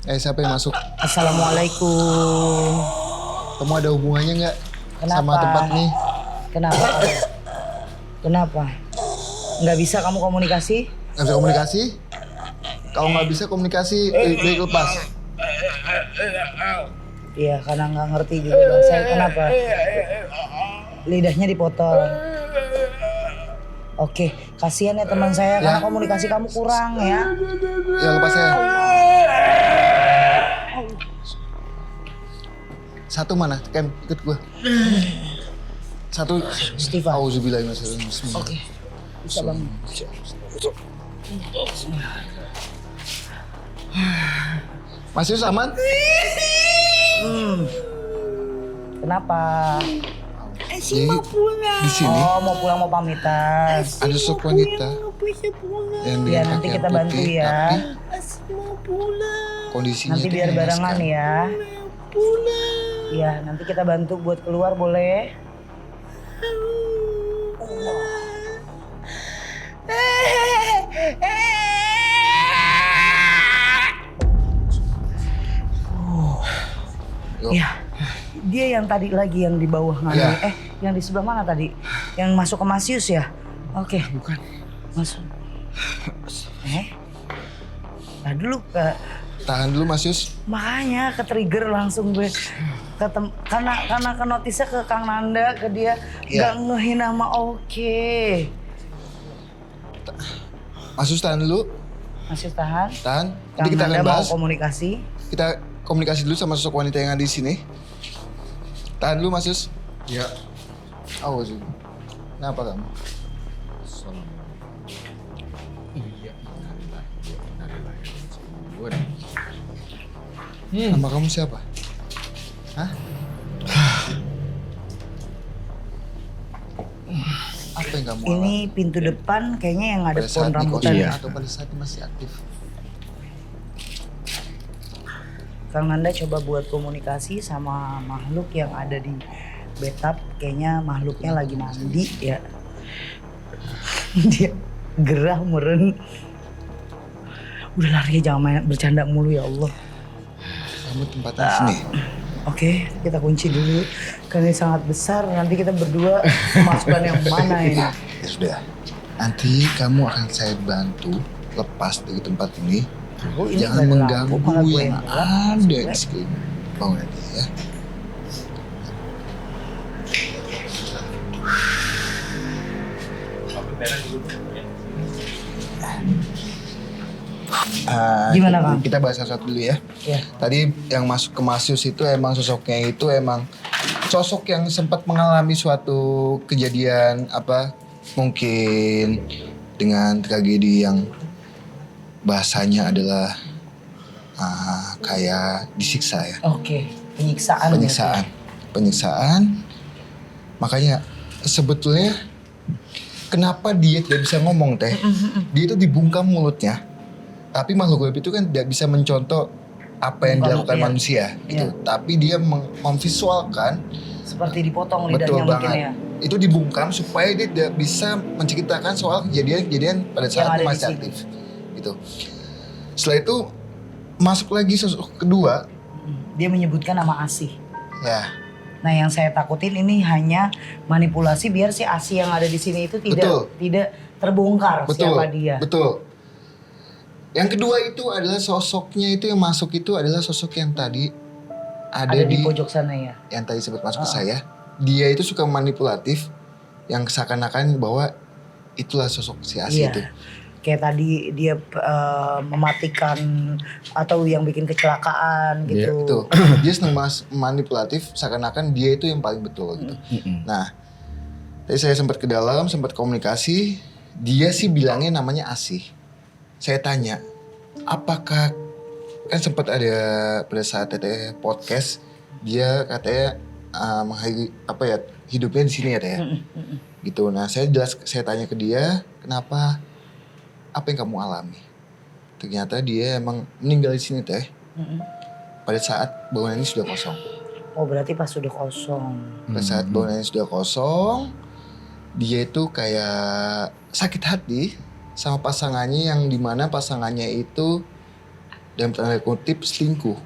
Siapa yang masuk? Assalamualaikum. Kamu ada hubungannya nggak sama Kenapa? tempat nih? Kenapa? Kenapa? Nggak bisa kamu komunikasi? Nggak bisa komunikasi? Kalau nggak bisa komunikasi, baik lepas. Iya, karena nggak ngerti juga bahasa. Kenapa? Lidahnya dipotong. Oke, kasihan ya teman saya karena komunikasi kamu kurang ya. Ya lepas ya. Satu mana? Kem, ikut gue. Satu. Istighfar. Auzubillahiminasyaitonirrajim. Oke, bisa bang. Mas Yus aman? Kenapa? Jadi, di sini Oh, mau pulang mau pamitan. ada sosok wanita yang Ya dengan nanti pakaian kita bantu putih, ya. tapi kondisinya Nanti itu biar barengan mengenaskan. ya. Iya, nanti kita bantu buat keluar boleh? Iya. Dia yang tadi lagi yang di bawah ngambil. Iya. Yang di sebelah mana tadi? Yang masuk ke Masius ya? Oke. Bukan. Masuk. Nah dulu ke Tahan dulu Mas Yus. makanya ke trigger langsung gue karena ke notisnya ke Kang Nanda ke dia nggak ngehina mah oke. Mas Yus tahan dulu. Masih tahan. Tahan. Nanti Kang kita Nanda akan mau bahas. komunikasi. Kita komunikasi dulu sama sosok wanita yang ada di sini. Tahan dulu Mas Yus. Ya. Awas. Kenapa kamu? Nama kamu siapa? Hah? Apa yang kamu Ini pintu depan kayaknya yang ada pada pohon saat di rambutan. kosan Ya. atau pada saat masih aktif? Kang Nanda coba buat komunikasi sama makhluk yang ada di bathtub. Kayaknya makhluknya lagi mandi ya. Dia gerah meren. Udah lari jangan main bercanda mulu ya Allah. Kamu tempatnya di sini. Oke, kita kunci dulu. Karena ini sangat besar, nanti kita berdua masukkan yang mana ini. Ya sudah. Nanti kamu akan saya bantu lepas dari tempat ini. Oh, ini Jangan nggak ada mengganggu lampu, malah gue yang yang gelap. ada di sekeliling. Bangun nanti ya. Gimana, Kang? Kita bahas satu dulu ya. Ya. Tadi yang masuk ke Mas Yus itu emang sosoknya itu emang sosok yang sempat mengalami suatu kejadian apa mungkin dengan tragedi yang bahasanya adalah kayak disiksa ya. Oke, penyiksaan. Penyiksaan. Makanya sebetulnya kenapa dia tidak bisa ngomong teh? Dia itu dibungkam mulutnya. Tapi makhluk gaib itu kan tidak bisa mencontoh apa yang dilakukan manusia gitu. Tapi dia memvisualkan Seperti dipotong lidahnya betul mungkin banget. ya. Itu dibungkam supaya dia tidak bisa menceritakan soal kejadian-kejadian pada saat Yang ada dia di masih sini. aktif. Gitu. Setelah itu masuk lagi sosok kedua. Dia menyebutkan nama Asih. Ya, Nah, yang saya takutin ini hanya manipulasi biar si Asih yang ada di sini itu Betul. tidak terbongkar betul. siapa dia. Betul. Yang kedua itu adalah sosoknya itu yang masuk itu adalah sosok yang tadi ada Ada di pojok sana ya. yang tadi sempat masuk ke saya. Dia itu suka manipulatif yang seakan-akan bahwa itulah sosok si Asih Iya. itu. Kayak tadi dia mematikan atau yang bikin kecelakaan gitu. Itu. Dia senang manipulatif seakan-akan dia itu yang paling betul gitu. Nah, tadi saya sempat ke dalam, sempat komunikasi, dia sih bilangnya namanya Asih. Saya tanya, apakah kan sempat ada pada saat Teteh podcast dia katanya hidupnya di sini ya Teh. Gitu. Nah, saya tanya ke dia, kenapa apa yang kamu alami? Ternyata dia emang meninggal di sini Teh. Pada saat bangunan ini sudah kosong. Oh, berarti pas sudah kosong. Pada saat bangunan ini sudah kosong, dia itu kayak sakit hati sama pasangannya yang dimana pasangannya itu dalam tanda kutip selingkuh.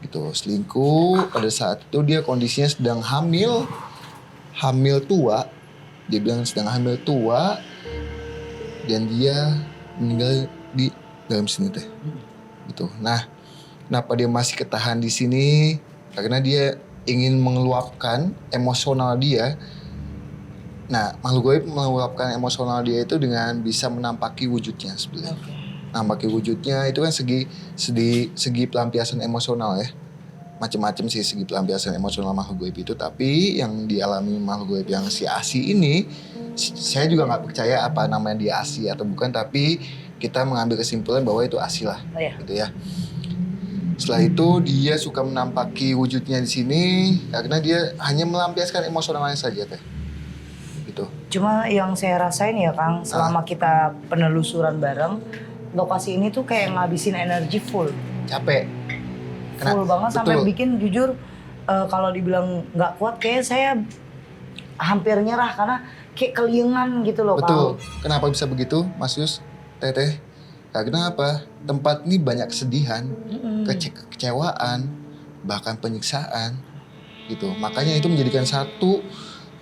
Gitu, selingkuh pada saat itu dia kondisinya sedang hamil tua. Dia bilang sedang hamil tua dan dia meninggal di dalam sini Teh. Gitu. Nah, kenapa dia masih ketahan di sini? Karena dia ingin mengeluapkan emosional dia. Nah, makhluk gaib meluapkan emosional dia itu dengan bisa menampaki wujudnya sebenarnya. Nampaki wujudnya itu kan segi pelampiasan emosional ya. Macam-macam sih segi pelampiasan emosional makhluk gaib itu. Tapi yang dialami makhluk gaib yang si Asih ini, saya juga nggak percaya apa namanya dia Asih atau bukan. Tapi kita mengambil kesimpulan bahwa itu Asih lah, gitu ya. Setelah itu dia suka menampaki wujudnya di sini karena dia hanya melampiaskan emosionalnya saja Teh. Gitu. Cuma yang saya rasain ya Kang, selama kita penelusuran bareng, lokasi ini tuh kayak ngabisin energi full. Capek. Full banget sampai betul. bikin jujur kalau dibilang nggak kuat kayak saya hampir nyerah karena kayak keliengan gitu loh Betul. Kang. Kenapa bisa begitu, Mas Yus, Teteh? Karena apa? Tempat ini banyak kesedihan, kekecewaan, bahkan penyiksaan, gitu. Makanya itu menjadikan satu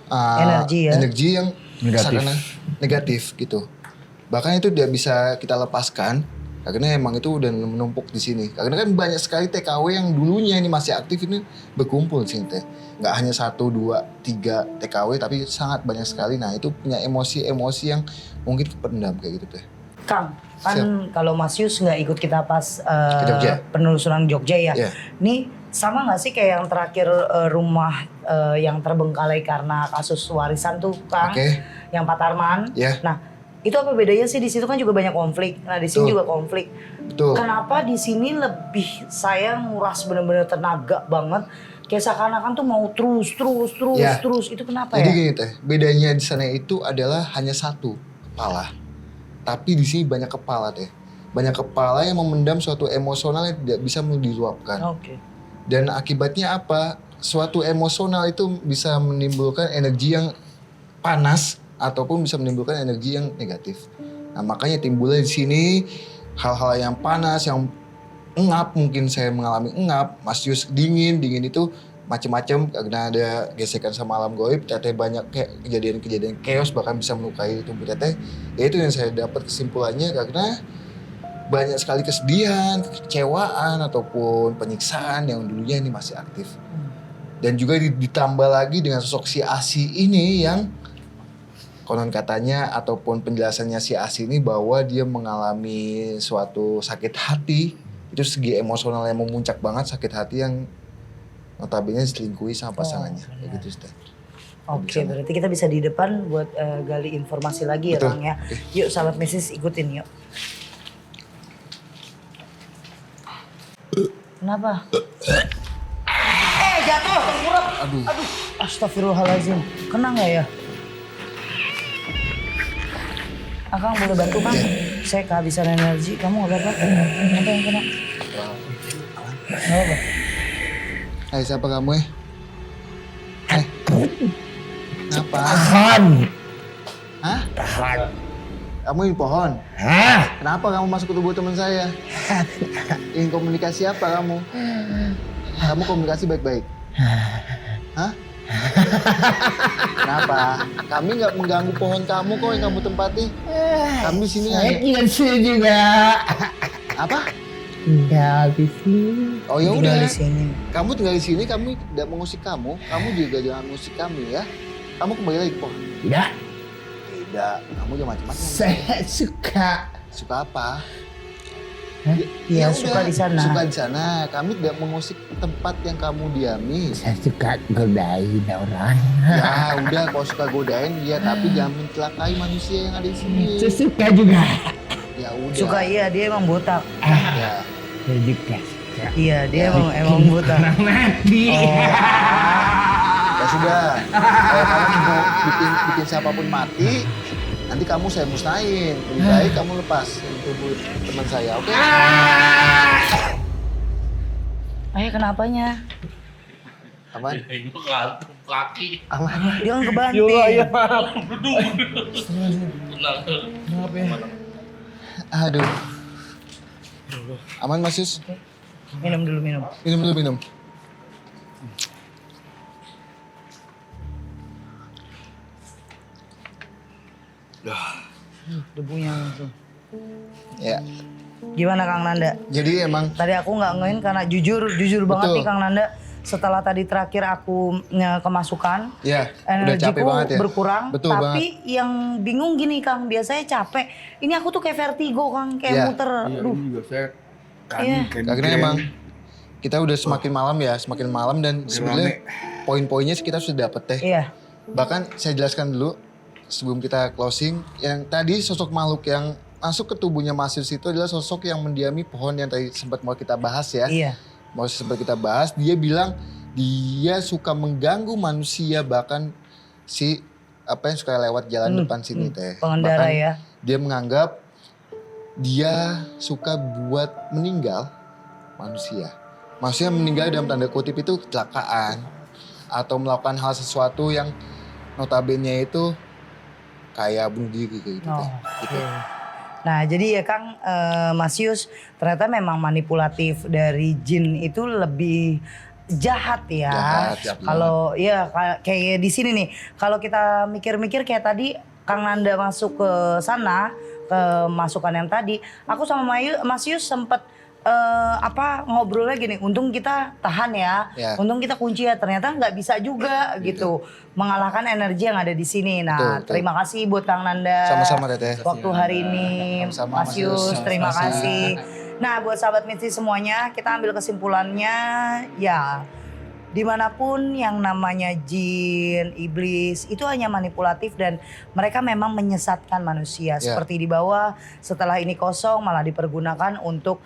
energi yang negatif, gitu. Bahkan itu tidak bisa kita lepaskan karena emang itu udah menumpuk di sini. Karena kan banyak sekali TKW yang dulunya ini masih aktif ini berkumpul di sini Teh. Nggak hanya 1, 2, 3 TKW tapi sangat banyak sekali. Nah itu punya emosi-emosi yang mungkin kependam kayak gitu Teh. Kang, kan kalau Mas Yus nggak ikut kita pas Jogja. penelusuran Jogja ya. Iya. Nih sama nggak sih kayak yang terakhir rumah yang terbengkalai karena kasus warisan tuh Kang, Oke. yang Pak Tarman. Ya. Nah itu apa bedanya sih, di situ kan juga banyak konflik. Nah di sini Betul. juga konflik. Betul. Kenapa di sini lebih saya nguras bener-bener tenaga banget, kayak seakan-akan tuh mau terus Ya. itu kenapa Jadi ya? gini teh, bedanya di sana itu adalah hanya satu kepala. Tapi di sini banyak kepala teh. Banyak kepala yang memendam suatu emosional yang tidak bisa diluapkan. Oke. Dan akibatnya apa? Suatu emosional itu bisa menimbulkan energi yang panas ataupun bisa menimbulkan energi yang negatif. Nah, makanya timbulnya di sini hal-hal yang panas, yang engap, mungkin saya mengalami engap, Mas Yus dingin itu macam-macam karena ada gesekan sama alam gaib, teteh banyak kayak kejadian-kejadian chaos bahkan bisa melukai tubuh teteh. Ya itu yang saya dapat kesimpulannya karena banyak sekali kesedihan, kekecewaan ataupun penyiksaan yang dulunya ini masih aktif. Dan juga ditambah lagi dengan sosok si Asi ini yang konon katanya ataupun penjelasannya si Asi ini bahwa dia mengalami suatu sakit hati, itu segi emosional yang memuncak banget, sakit hati yang notabene diselingkuhi sama pasangannya. Kayak gitu, Ustaz. Oke, berarti kita bisa di depan buat gali informasi lagi ya Betul. Kang ya. Yuk sahabat Mesis ikutin yuk. Kenapa? Jatuh, tengkurap. Aduh. Astagfirullahaladzim. Kena nggak ya? Akang boleh bantu Kang? Saya kehabisan energi. Kamu nggak apa-apa? Apa yang kena? Nggak apa. Hai, siapa kamu ya? Hai. Kenapa? Pohon. Hah? Pohon. Kamu ini pohon? Hah? Kenapa kamu masuk ke tubuh teman saya? Ingin komunikasi apa kamu? Kamu komunikasi baik-baik? Hah? Kenapa? Kami nggak mengganggu pohon kamu kok yang kamu tempati. Kami di sini Saya hanya... tinggal sini juga. Apa? Tinggal di sini. Oh ya Tinggal udah. di sini. Kamu tinggal di sini, kami tidak mengusik kamu. Kamu juga jangan mengusik kami ya. Kamu kembali lagi ke pohon. Tidak. Tidak. Kamu jangan macam-macam. Saya suka. Suka apa? Iya, Ya suka udah, di sana. Suka di sana. Kami tidak mengusik tempat yang kamu diami. Saya suka godain orang. Ya udah, kalau suka godain ya, tapi jangan mencelakai manusia yang ada di sini. Saya suka juga. Ya udah. Suka iya, dia emang botak. Ya. Saya juga suka. Iya, dia emang botak. Mati. Ya sudah. Kalau kamu mau bikin siapapun mati, nanti kamu saya musnahin. Lebih baik kamu lepas tubuh teman saya, oke? Ayah kenapanya? Aman? Itu ngantuk kaki. Aman? Dia kan kebanting. Iya maaf. Tenang. Maaf ya. Aduh. Aman Mas Yus? Minum dulu, minum. Minum dulu, minum. Debunya langsung. Ya. Gimana Kang Nanda? Jadi emang Tadi aku nggak ngein karena jujur banget Betul. nih Kang Nanda. Setelah tadi terakhir aku kemasukan, ya udah capek energiku banget ya. berkurang. Betul tapi yang bingung gini Kang, biasanya capek. Ini aku tuh kayak vertigo Kang, kayak Iya. muter. Aduh. juga saya Iya. Karena emang kita udah semakin malam ya, semakin malam dan sebenarnya poin-poinnya kita sudah dapet teh. Iya. Bahkan saya jelaskan dulu sebelum kita closing, yang tadi sosok makhluk yang masuk ke tubuhnya Mas Yus itu adalah sosok yang mendiami pohon yang tadi sempat mau kita bahas ya. Iya. Mau sempat kita bahas, dia bilang dia suka mengganggu manusia, bahkan si apa yang suka lewat jalan depan sini teh. Pengendara Bahkan ya. dia menganggap dia suka buat meninggal manusia. Maksudnya meninggal dalam tanda kutip itu kecelakaan atau melakukan hal sesuatu yang notabene itu kayak bunuh diri kayak gitu. Oh, teh. Gitu. oke. Nah jadi ya Kang, Mas Yus ternyata memang manipulatif dari jin itu lebih jahat ya. Jahat Kalau ya kayak di sini nih, kalau kita mikir-mikir kayak tadi Kang Nanda masuk ke sana, ke masukan yang tadi, aku sama Mas Yus sempet ngobrolnya gini, untung kita tahan ya, Ya. untung kita kunci ya, ternyata nggak bisa juga gitu mengalahkan energi yang ada di sini. Nah Betul. terima kasih buat Kang Nanda. Sama-sama Teteh. Waktu hari ini, Sama-sama, Mas Mas Yus, Yus. terima Sama-sama. kasih. Nah, buat sahabat Mitsi semuanya, kita ambil kesimpulannya ya dimanapun yang namanya jin, iblis itu hanya manipulatif dan mereka memang menyesatkan manusia. Seperti di bawah, setelah ini kosong malah dipergunakan untuk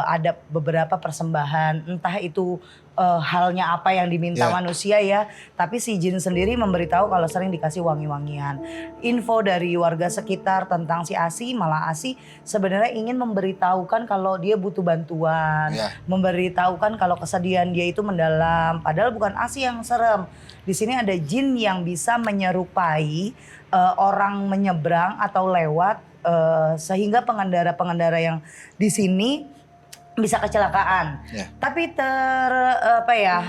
ada beberapa persembahan, entah itu halnya apa yang diminta manusia ya. Tapi si jin sendiri memberitahu kalau sering dikasih wangi-wangian. Info dari warga sekitar tentang si Asi, malah Asi sebenarnya ingin memberitahukan kalau dia butuh bantuan, memberitahukan kalau kesedihan dia itu mendalam. Padahal bukan Asi yang serem. Di sini ada jin yang bisa menyerupai orang menyeberang atau lewat sehingga pengendara-pengendara yang di sini bisa kecelakaan. Tapi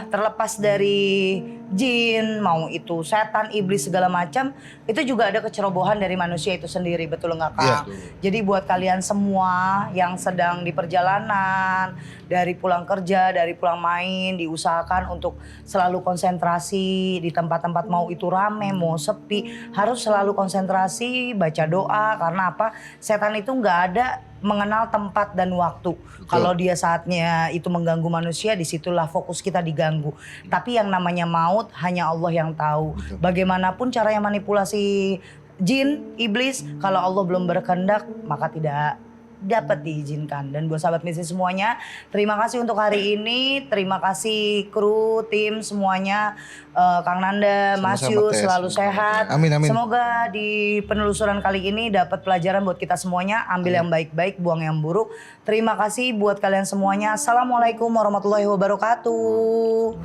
terlepas dari jin, mau itu setan, iblis segala macam, itu juga ada kecerobohan dari manusia itu sendiri, betul nggak Kak? Jadi buat kalian semua yang sedang di perjalanan, dari pulang kerja, dari pulang main, diusahakan untuk selalu konsentrasi di tempat-tempat, mau itu rame, mau sepi, harus selalu konsentrasi, baca doa, karena apa? Setan itu nggak ada mengenal tempat dan waktu. Kalau dia saatnya itu mengganggu manusia, disitulah fokus kita diganggu. Tapi yang namanya maut hanya Allah yang tahu. Bagaimanapun caranya manipulasi jin, iblis, kalau Allah belum berkehendak maka tidak dapat diizinkan. Dan buat sahabat misi semuanya, terima kasih untuk hari ini, terima kasih kru, tim semuanya, Kang Nanda, Mas Yus selalu sehat. Amin, amin. Semoga di penelusuran kali ini dapat pelajaran buat kita semuanya, ambil yang baik-baik, buang yang buruk. Terima kasih buat kalian semuanya. Assalamualaikum warahmatullahi wabarakatuh.